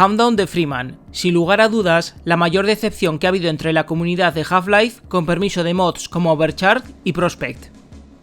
Hound the Freeman, sin lugar a dudas, la mayor decepción que ha habido entre la comunidad de Half-Life, con permiso de mods como Overcharge y Prospect.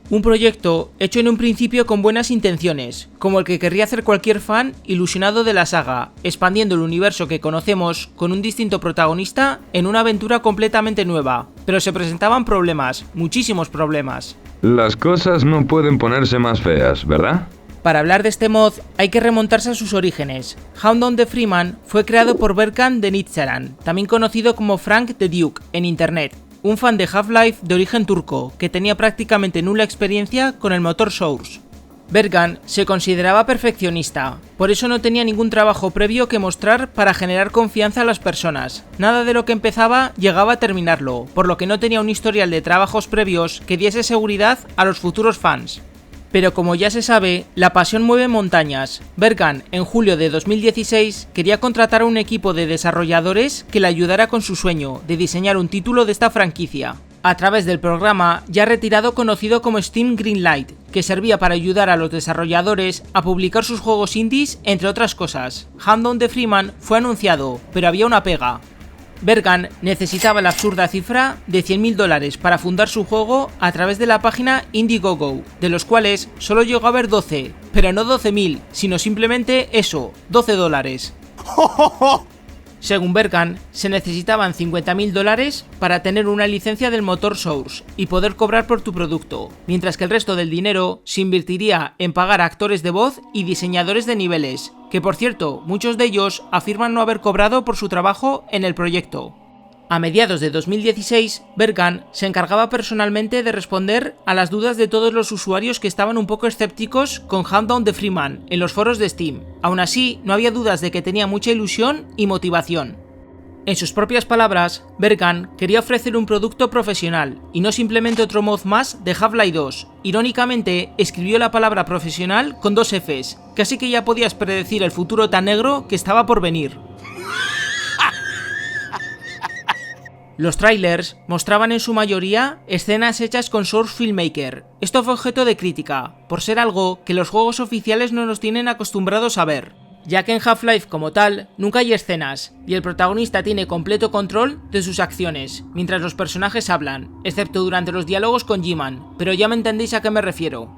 Un proyecto hecho en un principio con buenas intenciones, como el que querría hacer cualquier fan ilusionado de la saga, expandiendo el universo que conocemos con un distinto protagonista en una aventura completamente nueva, pero se presentaban problemas, muchísimos problemas. Las cosas no pueden ponerse más feas, ¿verdad? Para hablar de este mod hay que remontarse a sus orígenes. Hound the Freeman fue creado por Berkan Denizcilan, también conocido como Frank the Duke en internet, un fan de Half-Life de origen turco que tenía prácticamente nula experiencia con el motor Source. Berkan se consideraba perfeccionista, por eso no tenía ningún trabajo previo que mostrar para generar confianza a las personas. Nada de lo que empezaba llegaba a terminarlo, por lo que no tenía un historial de trabajos previos que diese seguridad a los futuros fans. Pero como ya se sabe, la pasión mueve montañas. Berkan, en julio de 2016, quería contratar a un equipo de desarrolladores que le ayudara con su sueño de diseñar un título de esta franquicia, a través del programa ya retirado conocido como Steam Greenlight, que servía para ayudar a los desarrolladores a publicar sus juegos indies, entre otras cosas. Hound the Freeman fue anunciado, pero había una pega. Berkan necesitaba la absurda cifra de $100.000 para fundar su juego a través de la página Indiegogo, de los cuales solo llegó a haber 12, pero no 12.000, sino simplemente eso, $12. Según Berkan, se necesitaban $50.000 para tener una licencia del motor Source y poder cobrar por tu producto, mientras que el resto del dinero se invertiría en pagar a actores de voz y diseñadores de niveles, que por cierto, muchos de ellos afirman no haber cobrado por su trabajo en el proyecto. A mediados de 2016, Berkan se encargaba personalmente de responder a las dudas de todos los usuarios que estaban un poco escépticos con Hound the Freeman en los foros de Steam. Aún así, no había dudas de que tenía mucha ilusión y motivación. En sus propias palabras, Berkan quería ofrecer un producto profesional y no simplemente otro mod más de Half-Life 2. Irónicamente, escribió la palabra profesional con 2 Fs, casi que ya podías predecir el futuro tan negro que estaba por venir. Los trailers mostraban en su mayoría escenas hechas con Source Filmmaker. Esto fue objeto de crítica, por ser algo que los juegos oficiales no nos tienen acostumbrados a ver, ya que en Half-Life como tal nunca hay escenas, y el protagonista tiene completo control de sus acciones, mientras los personajes hablan, excepto durante los diálogos con G-Man, pero ya me entendéis a qué me refiero.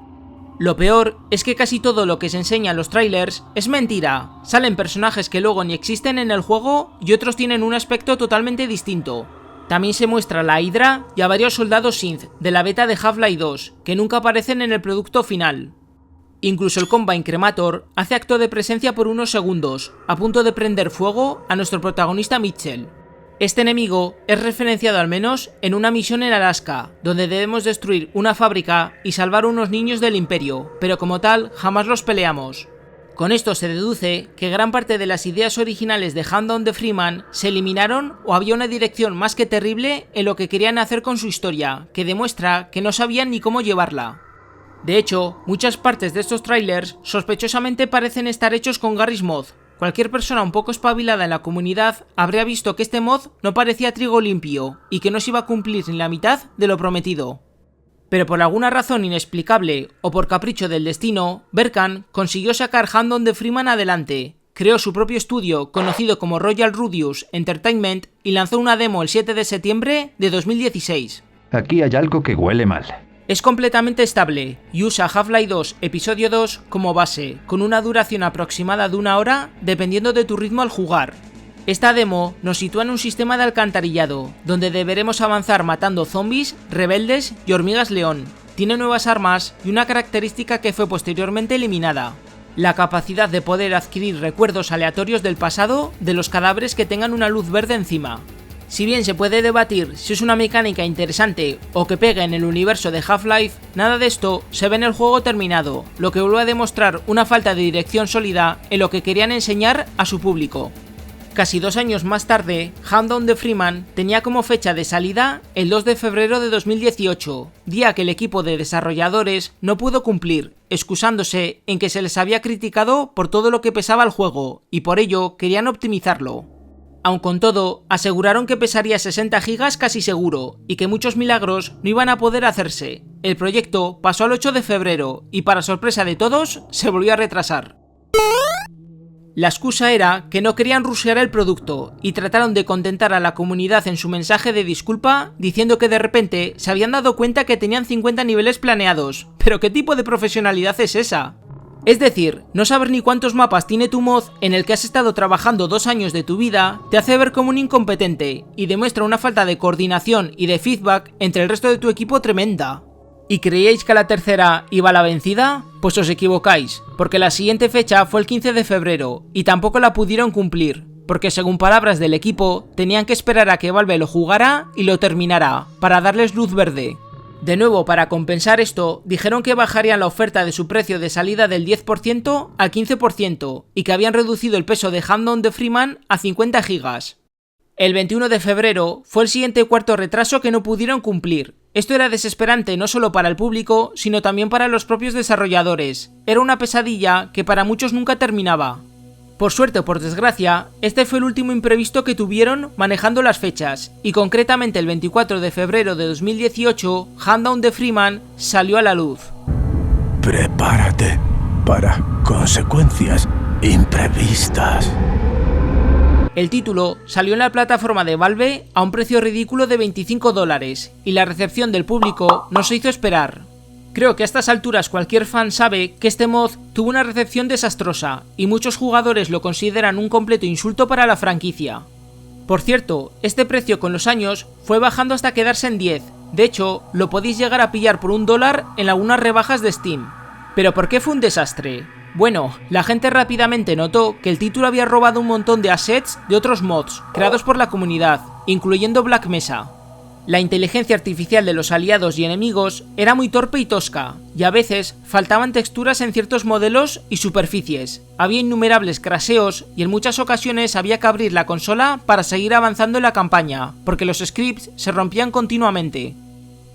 Lo peor es que casi todo lo que se enseña en los trailers es mentira. Salen personajes que luego ni existen en el juego y otros tienen un aspecto totalmente distinto. También se muestra la Hydra y a varios soldados Synth de la beta de Half-Life 2, que nunca aparecen en el producto final. Incluso el Combine Cremator hace acto de presencia por unos segundos, a punto de prender fuego a nuestro protagonista Mitchell. Este enemigo es referenciado al menos en una misión en Alaska, donde debemos destruir una fábrica y salvar a unos niños del Imperio, pero como tal jamás los peleamos. Con esto se deduce que gran parte de las ideas originales de Hound the Freeman se eliminaron o había una dirección más que terrible en lo que querían hacer con su historia, que demuestra que no sabían ni cómo llevarla. De hecho, muchas partes de estos trailers sospechosamente parecen estar hechos con Garry's Mod. Cualquier persona un poco espabilada en la comunidad habría visto que este mod no parecía trigo limpio y que no se iba a cumplir ni la mitad de lo prometido. Pero por alguna razón inexplicable o por capricho del destino, Berkan consiguió sacar Hound the Freeman adelante, creó su propio estudio conocido como Royal Rudius Entertainment y lanzó una demo el 7 de septiembre de 2016. Aquí hay algo que huele mal. Es completamente estable y usa Half-Life 2 Episodio 2 como base, con una duración aproximada de 1 hora dependiendo de tu ritmo al jugar. Esta demo nos sitúa en un sistema de alcantarillado, donde deberemos avanzar matando zombies, rebeldes y hormigas león. Tiene nuevas armas y una característica que fue posteriormente eliminada: la capacidad de poder adquirir recuerdos aleatorios del pasado de los cadáveres que tengan una luz verde encima. Si bien se puede debatir si es una mecánica interesante o que pegue en el universo de Half-Life, nada de esto se ve en el juego terminado, lo que vuelve a demostrar una falta de dirección sólida en lo que querían enseñar a su público. Casi 2 años más tarde, Hound the Freeman tenía como fecha de salida el 2 de febrero de 2018, día que el equipo de desarrolladores no pudo cumplir, excusándose en que se les había criticado por todo lo que pesaba el juego, y por ello querían optimizarlo. Aun con todo, aseguraron que pesaría 60 GB casi seguro, y que muchos milagros no iban a poder hacerse. El proyecto pasó al 8 de febrero, y para sorpresa de todos, se volvió a retrasar. La excusa era que no querían rushear el producto y trataron de contentar a la comunidad en su mensaje de disculpa diciendo que de repente se habían dado cuenta que tenían 50 niveles planeados. ¿Pero qué tipo de profesionalidad es esa? Es decir, no saber ni cuántos mapas tiene tu mod en el que has estado trabajando 2 años de tu vida te hace ver como un incompetente y demuestra una falta de coordinación y de feedback entre el resto de tu equipo tremenda. ¿Y creíais que a la tercera iba la vencida? Pues os equivocáis, porque la siguiente fecha fue el 15 de febrero y tampoco la pudieron cumplir, porque según palabras del equipo, tenían que esperar a que Valve lo jugara y lo terminara, para darles luz verde. De nuevo, para compensar esto, dijeron que bajarían la oferta de su precio de salida del 10% al 15% y que habían reducido el peso de Hand on the Freeman a 50 gigas. El 21 de febrero fue el siguiente cuarto retraso que no pudieron cumplir. Esto era desesperante no solo para el público, sino también para los propios desarrolladores. Era una pesadilla que para muchos nunca terminaba. Por suerte o por desgracia, este fue el último imprevisto que tuvieron manejando las fechas, y concretamente el 24 de febrero de 2018, Hand on the Freeman salió a la luz. Prepárate para consecuencias imprevistas. El título salió en la plataforma de Valve a un precio ridículo de $25 y la recepción del público no se hizo esperar. Creo que a estas alturas cualquier fan sabe que este mod tuvo una recepción desastrosa y muchos jugadores lo consideran un completo insulto para la franquicia. Por cierto, este precio con los años fue bajando hasta quedarse en 10, de hecho lo podéis llegar a pillar por $1 en algunas rebajas de Steam. ¿Pero por qué fue un desastre? Bueno, la gente rápidamente notó que el título había robado un montón de assets de otros mods creados por la comunidad, incluyendo Black Mesa. La inteligencia artificial de los aliados y enemigos era muy torpe y tosca, y a veces faltaban texturas en ciertos modelos y superficies. Había innumerables crasheos y en muchas ocasiones había que abrir la consola para seguir avanzando en la campaña, porque los scripts se rompían continuamente.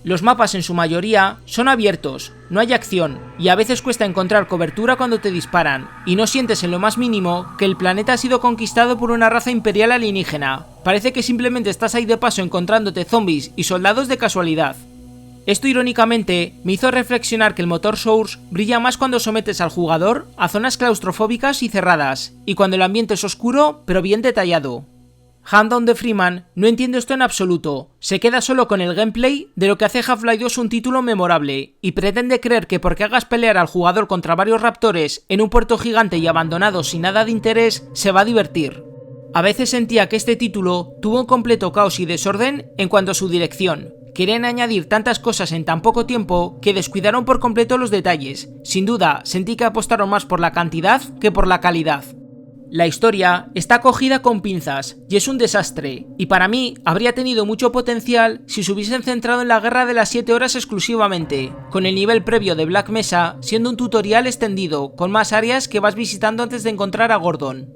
Los mapas en su mayoría son abiertos, no hay acción, y a veces cuesta encontrar cobertura cuando te disparan, y no sientes en lo más mínimo que el planeta ha sido conquistado por una raza imperial alienígena. Parece que simplemente estás ahí de paso encontrándote zombies y soldados de casualidad. Esto irónicamente me hizo reflexionar que el motor Source brilla más cuando sometes al jugador a zonas claustrofóbicas y cerradas, y cuando el ambiente es oscuro pero bien detallado. Hand on the Freeman no entiende esto en absoluto, se queda solo con el gameplay de lo que hace Half-Life 2 un título memorable, y pretende creer que porque hagas pelear al jugador contra varios raptores en un puerto gigante y abandonado sin nada de interés, se va a divertir. A veces sentía que este título tuvo un completo caos y desorden en cuanto a su dirección. Querían añadir tantas cosas en tan poco tiempo que descuidaron por completo los detalles. Sin duda, sentí que apostaron más por la cantidad que por la calidad. La historia está cogida con pinzas y es un desastre, y para mí habría tenido mucho potencial si se hubiesen centrado en la guerra de las 7 horas exclusivamente, con el nivel previo de Black Mesa siendo un tutorial extendido, con más áreas que vas visitando antes de encontrar a Gordon.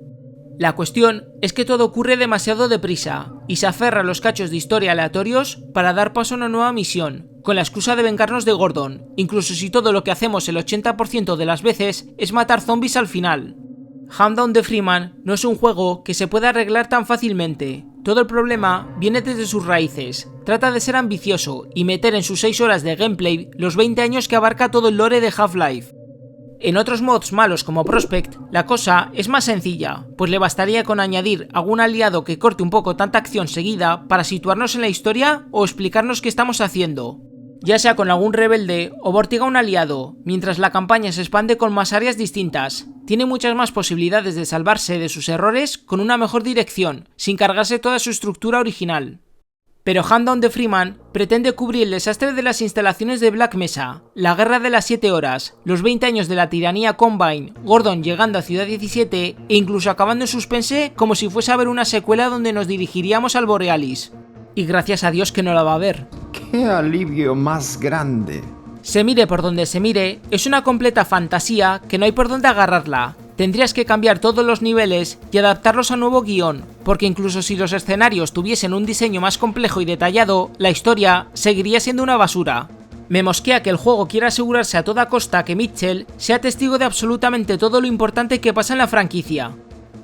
La cuestión es que todo ocurre demasiado deprisa, y se aferra a los cachos de historia aleatorios para dar paso a una nueva misión, con la excusa de vengarnos de Gordon, incluso si todo lo que hacemos el 80% de las veces es matar zombies al final. Hand on the Freeman no es un juego que se pueda arreglar tan fácilmente. Todo el problema viene desde sus raíces. Trata de ser ambicioso y meter en sus 6 horas de gameplay los 20 años que abarca todo el lore de Half-Life. En otros mods malos como Prospect, la cosa es más sencilla, pues le bastaría con añadir algún aliado que corte un poco tanta acción seguida para situarnos en la historia o explicarnos qué estamos haciendo. Ya sea con algún rebelde o Vortiga un aliado, mientras la campaña se expande con más áreas distintas. Tiene muchas más posibilidades de salvarse de sus errores con una mejor dirección, sin cargarse toda su estructura original. Pero Hand on the Freeman pretende cubrir el desastre de las instalaciones de Black Mesa, la guerra de las 7 horas, los 20 años de la tiranía Combine, Gordon llegando a Ciudad 17 e incluso acabando en suspense como si fuese a ver una secuela donde nos dirigiríamos al Borealis. Y gracias a Dios que no la va a ver. ¡Qué alivio más grande! Se mire por donde se mire, es una completa fantasía que no hay por dónde agarrarla. Tendrías que cambiar todos los niveles y adaptarlos a nuevo guión, porque incluso si los escenarios tuviesen un diseño más complejo y detallado, la historia seguiría siendo una basura. Me mosquea que el juego quiera asegurarse a toda costa que Mitchell sea testigo de absolutamente todo lo importante que pasa en la franquicia.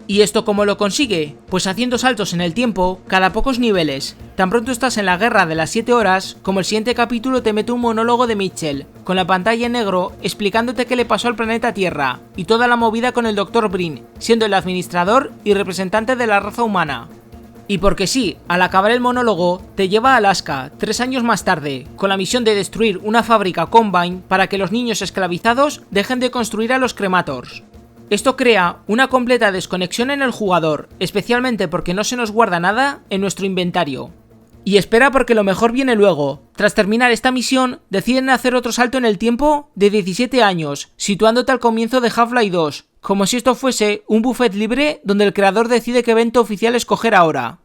¿Y esto cómo lo consigue? Pues haciendo saltos en el tiempo cada pocos niveles. Tan pronto estás en la guerra de las 7 horas, como el siguiente capítulo te mete un monólogo de Mitchell, con la pantalla en negro explicándote qué le pasó al planeta Tierra, y toda la movida con el Dr. Brin, siendo el administrador y representante de la raza humana. Y porque sí, al acabar el monólogo, te lleva a Alaska, 3 años más tarde, con la misión de destruir una fábrica Combine para que los niños esclavizados dejen de construir a los Cremators. Esto crea una completa desconexión en el jugador, especialmente porque no se nos guarda nada en nuestro inventario. Y espera porque lo mejor viene luego. Tras terminar esta misión, deciden hacer otro salto en el tiempo de 17 años, situándote al comienzo de Half-Life 2, como si esto fuese un buffet libre donde el creador decide qué evento oficial escoger ahora.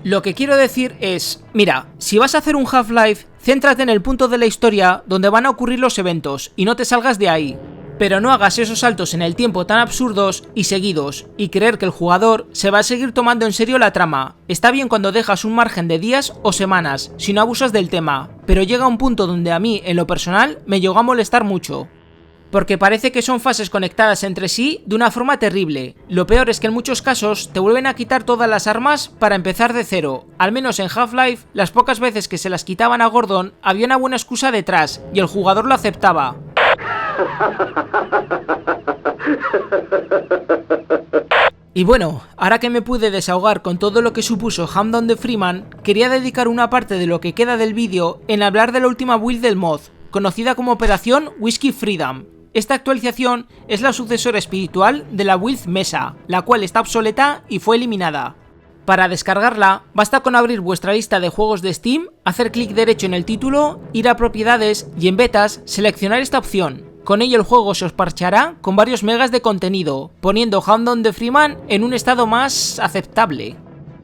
Lo que quiero decir es, mira, si vas a hacer un Half-Life, céntrate en el punto de la historia donde van a ocurrir los eventos y no te salgas de ahí. Pero no hagas esos saltos en el tiempo tan absurdos y seguidos, y creer que el jugador se va a seguir tomando en serio la trama. Está bien cuando dejas un margen de días o semanas, si no abusas del tema, pero llega un punto donde a mí, en lo personal, me llegó a molestar mucho. Porque parece que son fases conectadas entre sí de una forma terrible. Lo peor es que en muchos casos te vuelven a quitar todas las armas para empezar de cero. Al menos en Half-Life, las pocas veces que se las quitaban a Gordon, había una buena excusa detrás, y el jugador lo aceptaba. Y bueno, ahora que me pude desahogar con todo lo que supuso Hound on the Freeman, quería dedicar una parte de lo que queda del vídeo en hablar de la última build del mod, conocida como Operación Whiskey Freedom. Esta actualización es la sucesora espiritual de la build Mesa, la cual está obsoleta y fue eliminada. Para descargarla, basta con abrir vuestra lista de juegos de Steam, hacer clic derecho en el título, ir a propiedades y en betas seleccionar esta opción. Con ello el juego se os parchará con varios megas de contenido, poniendo Hound on the Freeman en un estado más aceptable.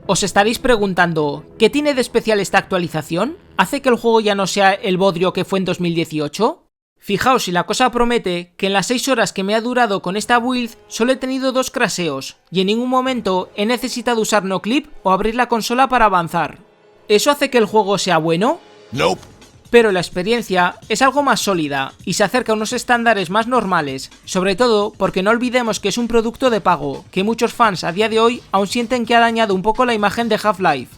Os estaréis preguntando, ¿qué tiene de especial esta actualización? ¿Hace que el juego ya no sea el bodrio que fue en 2018? Fijaos si la cosa promete que en las 6 horas que me ha durado con esta build solo he tenido 2 crasheos y en ningún momento he necesitado usar noclip o abrir la consola para avanzar. ¿Eso hace que el juego sea bueno? Nope. Pero la experiencia es algo más sólida y se acerca a unos estándares más normales, sobre todo porque no olvidemos que es un producto de pago, que muchos fans a día de hoy aún sienten que ha dañado un poco la imagen de Half-Life.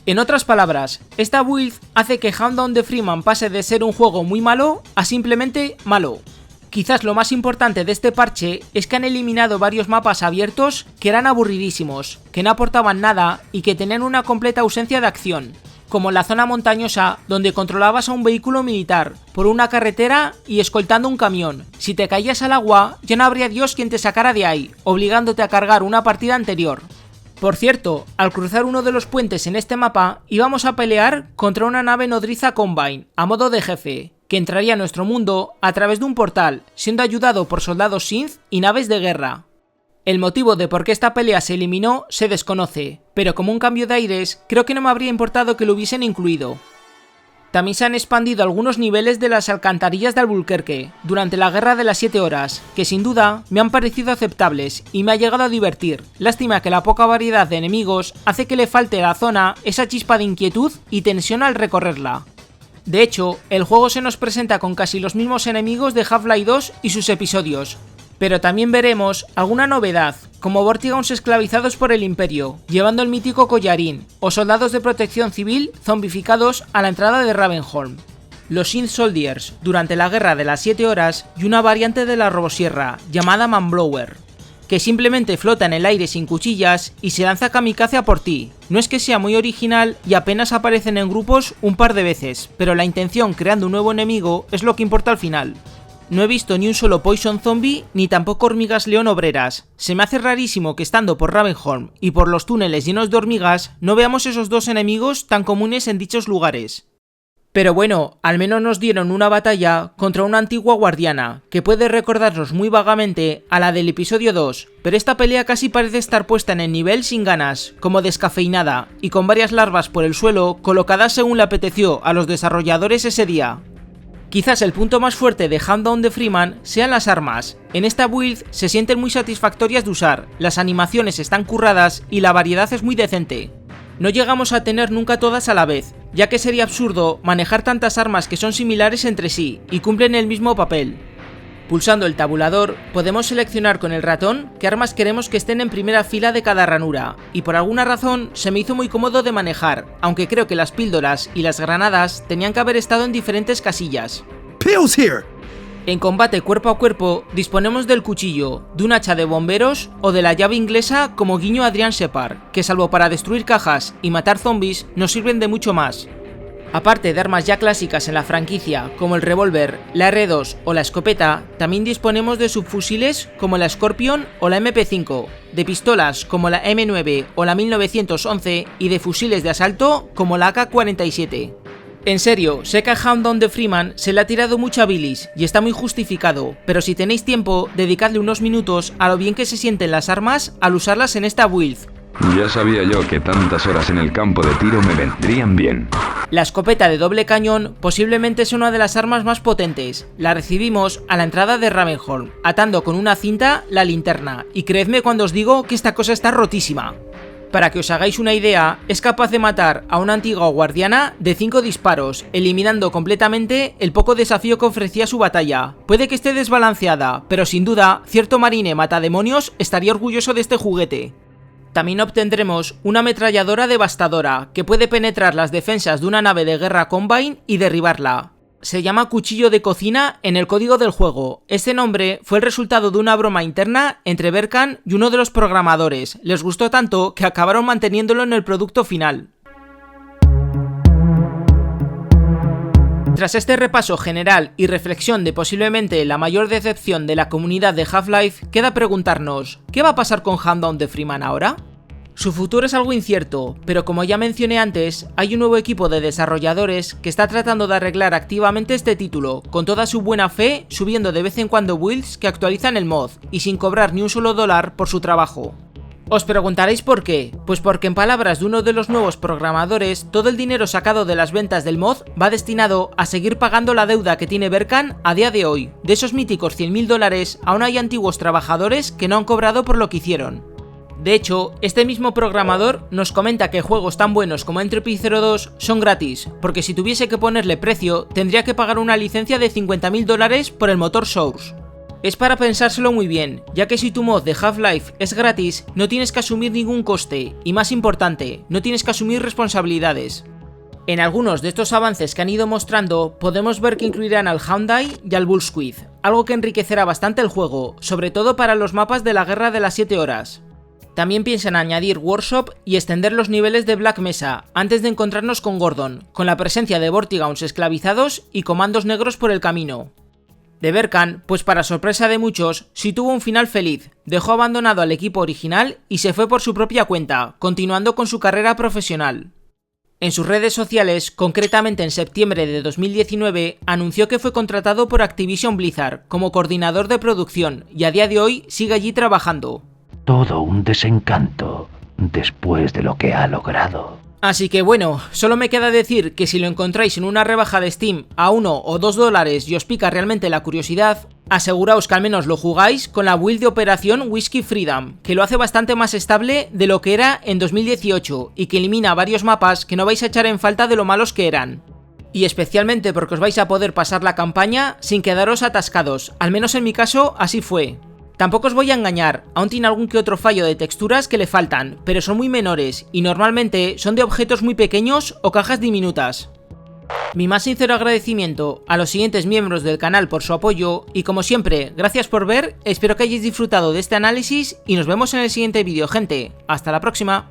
En otras palabras, esta build hace que Hound on the Freeman pase de ser un juego muy malo a simplemente malo. Quizás lo más importante de este parche es que han eliminado varios mapas abiertos que eran aburridísimos, que no aportaban nada y que tenían una completa ausencia de acción, como la zona montañosa donde controlabas a un vehículo militar por una carretera y escoltando un camión. Si te caías al agua, ya no habría Dios quien te sacara de ahí, obligándote a cargar una partida anterior. Por cierto, al cruzar uno de los puentes en este mapa, íbamos a pelear contra una nave nodriza Combine, a modo de jefe, que entraría a nuestro mundo a través de un portal, siendo ayudado por soldados Synth y naves de guerra. El motivo de por qué esta pelea se eliminó se desconoce, pero como un cambio de aires, creo que no me habría importado que lo hubiesen incluido. También se han expandido algunos niveles de las alcantarillas de Albuquerque durante la Guerra de las 7 horas, que sin duda me han parecido aceptables y me ha llegado a divertir. Lástima que la poca variedad de enemigos hace que le falte a la zona esa chispa de inquietud y tensión al recorrerla. De hecho, el juego se nos presenta con casi los mismos enemigos de Half-Life 2 y sus episodios, pero también veremos alguna novedad, como Vortigauns esclavizados por el Imperio, llevando el mítico collarín, o soldados de protección civil zombificados a la entrada de Ravenholm. Los Synth Soldiers, durante la Guerra de las 7 horas, y una variante de la robosierra, llamada Manblower, que simplemente flota en el aire sin cuchillas y se lanza kamikaze a por ti. No es que sea muy original y apenas aparecen en grupos un par de veces, pero la intención creando un nuevo enemigo es lo que importa al final. No he visto ni un solo Poison Zombie, ni tampoco hormigas león obreras. Se me hace rarísimo que estando por Ravenholm y por los túneles llenos de hormigas, no veamos esos dos enemigos tan comunes en dichos lugares. Pero bueno, al menos nos dieron una batalla contra una antigua guardiana, que puede recordarnos muy vagamente a la del episodio 2, pero esta pelea casi parece estar puesta en el nivel sin ganas, como descafeinada, y con varias larvas por el suelo colocadas según le apeteció a los desarrolladores ese día. Quizás el punto más fuerte de Hound on the Freeman sean las armas. En esta build se sienten muy satisfactorias de usar, las animaciones están curradas y la variedad es muy decente. No llegamos a tener nunca todas a la vez, ya que sería absurdo manejar tantas armas que son similares entre sí y cumplen el mismo papel. Pulsando el tabulador, podemos seleccionar con el ratón qué armas queremos que estén en primera fila de cada ranura, y por alguna razón se me hizo muy cómodo de manejar, aunque creo que las píldoras y las granadas tenían que haber estado en diferentes casillas. Pills here! En combate cuerpo a cuerpo disponemos del cuchillo, de un hacha de bomberos o de la llave inglesa como guiño a Adrian Shepard, que salvo para destruir cajas y matar zombies nos sirven de mucho más. Aparte de armas ya clásicas en la franquicia como el revólver, la R2 o la escopeta, también disponemos de subfusiles como la Scorpion o la MP5, de pistolas como la M9 o la 1911 y de fusiles de asalto como la AK-47. En serio, sé que a Hound Down the Freeman se le ha tirado mucha bilis y está muy justificado, pero si tenéis tiempo, dedicadle unos minutos a lo bien que se sienten las armas al usarlas en esta build. Ya sabía yo que tantas horas en el campo de tiro me vendrían bien. La escopeta de doble cañón posiblemente es una de las armas más potentes. La recibimos a la entrada de Ravenholm, atando con una cinta la linterna, y creedme cuando os digo que esta cosa está rotísima. Para que os hagáis una idea, es capaz de matar a una antigua guardiana de 5 disparos, eliminando completamente el poco desafío que ofrecía su batalla. Puede que esté desbalanceada, pero sin duda, cierto marine matademonios estaría orgulloso de este juguete. También obtendremos una ametralladora devastadora, que puede penetrar las defensas de una nave de guerra Combine y derribarla. Se llama cuchillo de cocina en el código del juego. Este nombre fue el resultado de una broma interna entre Berkan y uno de los programadores. Les gustó tanto que acabaron manteniéndolo en el producto final. Tras este repaso general y reflexión de posiblemente la mayor decepción de la comunidad de Half-Life, queda preguntarnos, ¿qué va a pasar con Hound Down the Freeman ahora? Su futuro es algo incierto, pero como ya mencioné antes, hay un nuevo equipo de desarrolladores que está tratando de arreglar activamente este título, con toda su buena fe, subiendo de vez en cuando builds que actualizan el mod, y sin cobrar ni un solo dólar por su trabajo. Os preguntaréis por qué, pues porque en palabras de uno de los nuevos programadores, todo el dinero sacado de las ventas del mod va destinado a seguir pagando la deuda que tiene Berkan a día de hoy. De esos míticos $100.000, aún hay antiguos trabajadores que no han cobrado por lo que hicieron. De hecho, este mismo programador nos comenta que juegos tan buenos como Entropy 02 son gratis, porque si tuviese que ponerle precio, tendría que pagar una licencia de $50.000 por el motor Source. Es para pensárselo muy bien, ya que si tu mod de Half-Life es gratis, no tienes que asumir ningún coste, y más importante, no tienes que asumir responsabilidades. En algunos de estos avances que han ido mostrando, podemos ver que incluirán al Houndai y al Bullsquid, algo que enriquecerá bastante el juego, sobre todo para los mapas de la Guerra de las 7 horas. También piensan añadir Workshop y extender los niveles de Black Mesa, antes de encontrarnos con Gordon, con la presencia de Vortigaunts esclavizados y comandos negros por el camino. De Berkan, pues para sorpresa de muchos, sí tuvo un final feliz, dejó abandonado al equipo original y se fue por su propia cuenta, continuando con su carrera profesional. En sus redes sociales, concretamente en septiembre de 2019, anunció que fue contratado por Activision Blizzard como coordinador de producción y a día de hoy sigue allí trabajando. Todo un desencanto después de lo que ha logrado. Así que bueno, solo me queda decir que si lo encontráis en una rebaja de Steam a $1 o $2 y os pica realmente la curiosidad, aseguraos que al menos lo jugáis con la build de Operación Whiskey Freedom, que lo hace bastante más estable de lo que era en 2018 y que elimina varios mapas que no vais a echar en falta de lo malos que eran. Y especialmente porque os vais a poder pasar la campaña sin quedaros atascados, al menos en mi caso así fue. Tampoco os voy a engañar, aún tiene algún que otro fallo de texturas que le faltan, pero son muy menores y normalmente son de objetos muy pequeños o cajas diminutas. Mi más sincero agradecimiento a los siguientes miembros del canal por su apoyo y como siempre, gracias por ver, espero que hayáis disfrutado de este análisis y nos vemos en el siguiente vídeo, gente. Hasta la próxima.